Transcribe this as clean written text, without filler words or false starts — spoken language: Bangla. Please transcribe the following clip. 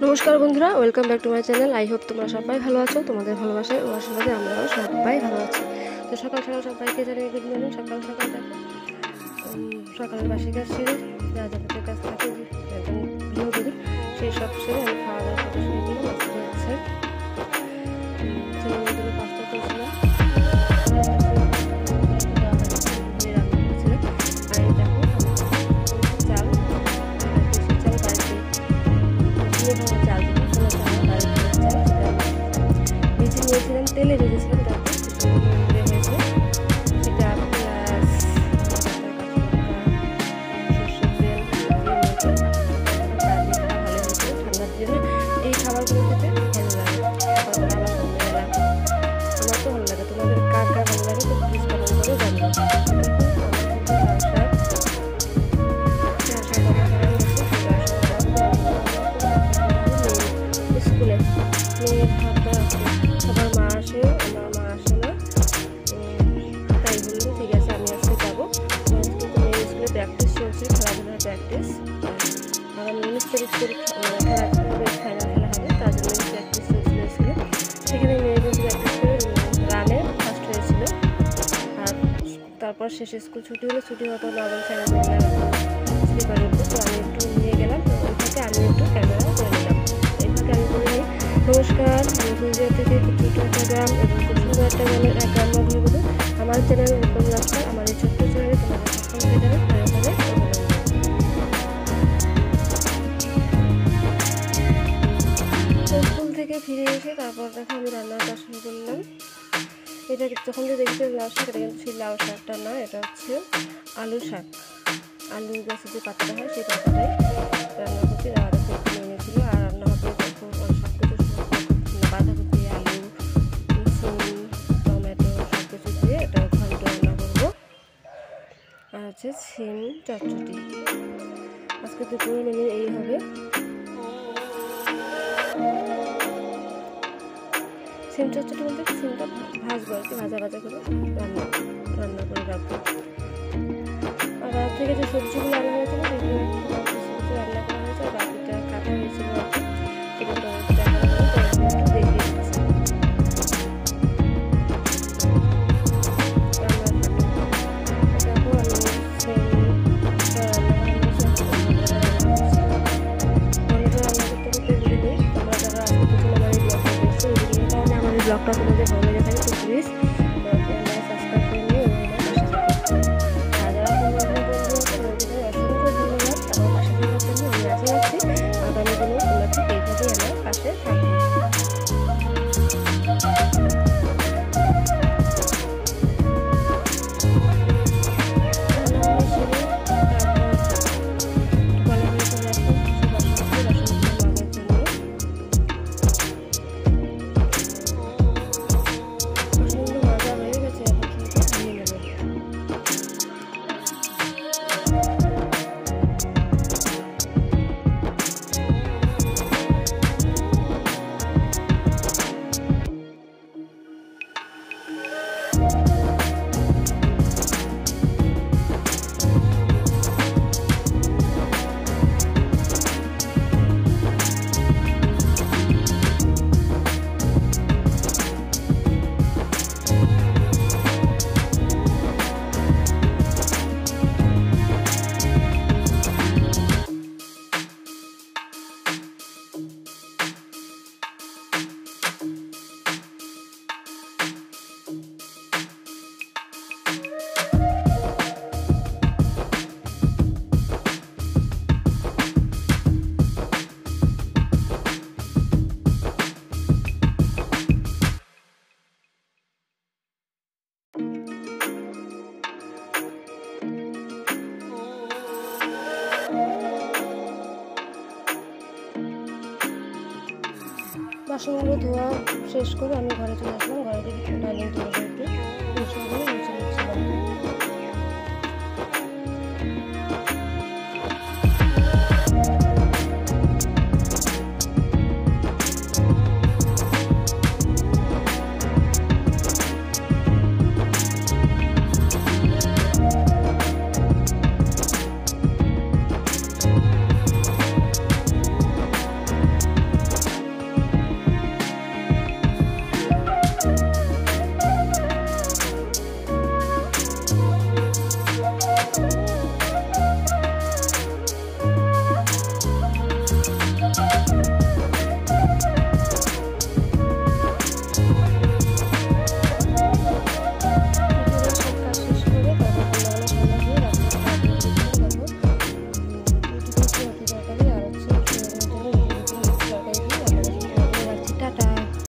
নমস্কার বন্ধুরা, welcome back to my channel. I hope তোমরা সবাই ভালো আছো। তোমাদের ভালোবাসায় ও আশীর্বাদে আমরাও সবাই ভালো আছি। তো সকাল সকাল সবাইকে জানিয়ে গুড মর্নিং। সকাল সকাল দেখো সকালের বাসি কাজ সেরে যা যাবতীয় কাজ থাকে একদম গৃহবধূর সেই সব সেরে আমি খাওয়া দাওয়া করতে শুরু করলাম। আজকে হচ্ছে ছেলেমেয়েগুলো পাস্তা করেছিলাম, নিয়েছিলাম তেলে ভেজেছিলাম, তারপর হয়েছে সেটা প্লাস সর্ষের তেল ভালো হয়েছে। ঠান্ডার জন্য এই খাবারগুলো খেতে ভালো লাগে, সকালবেলা সন্ধ্যাবেলা আমার তো ভালো লাগে। তোমাদের কার কার ভালো লাগে তো প্লিজ কমেন্ট করে জানিও। স্কুলে মেয়ের ভাবটা সবার মা আসে, আমার মা আসে না, তাই বললো ঠিক আছে আমি আজকে যাবো। কিন্তু মেয়ের স্কুলে প্র্যাকটিস চলছে, খেলাধুলার প্র্যাকটিস। আগামী 19 তারিখ ফাইনাল খেলা হবে, তার জন্য প্র্যাকটিস চলছিল স্কুলে। সেখানে মেয়ে কিন্তু প্র্যাকটিস করে রানে ফার্স্ট হয়েছিল। আর তারপর শেষে স্কুল ছুটি হলো, ছুটি হওয়ার পর আবার স্লিপার উঠবো, তো আমি একটু নিয়ে গেলাম। তো ওই থেকে আমি একটু ক্যামেরা করে নিলাম। এই থেকে আমি বলে নিই নমস্কার, আমি ফুলজিয়া থেকে ছোটো একটা গ্রাম এবং খুব সুন্দর একটা গ্রামের এক গ্রাম্য গৃহবধূ। আমার চ্যানেল রূপম লাস্টার, আমার এই ছোট্ট চ্যানেলে তোমাদের সকলকে জানাই স্কুল থেকে ফিরে এসে তারপর দেখো আমি রান্নার কাজ শুরু করলাম। এটা যখন যে দেখতে লাউ শাক, এটা কিন্তু সেই লাউ শাকটা না, এটা হচ্ছে আলু শাক। আলু গাছের যে পাতাটা হয় সেই পাতাটাই রান্না করছি। রান্না একটু নিয়েছিল আর রান্না হবে সব কিছু বাঁধাকপি, আলু, সিম, টমেটো সব কিছু দিয়ে এটা ঘন্ট রান্না করবো। আর হচ্ছে সিম চটচটি। আজকে দুপুরে মেনু এই হবে। সিম চটচটি বলতে সিমটা ভাজবো আর কি, ভাজা করে রান্না করে রাখবো। আর রাত থেকে যে সবজিগুলো আনা হয়েছিল সেগুলো সবজি রান্না করা হয়েছে, আর বাকিটা কাটা হয়েছিল আর কি। সেগুলো দেখিয়ে দিচ্ছি। দেখো আমি ব্লগটা তোমাদের ভালো লেগে থাকে তো প্লিজ সাবস্ক্রাইব করে নিয়ে আর যারা অসংখ্য ধন্যবাদ আমার পাশে থাকার জন্য। আমি আশা রাখছি আগামী দিনে তোমরা ঠিক এইভাবেই আমার পাশে থাকবে। বাসনগুলো ধোয়া শেষ করে আমি ঘরে চলে আসলাম। ঘরে থেকে ডাইনিং টেবিলে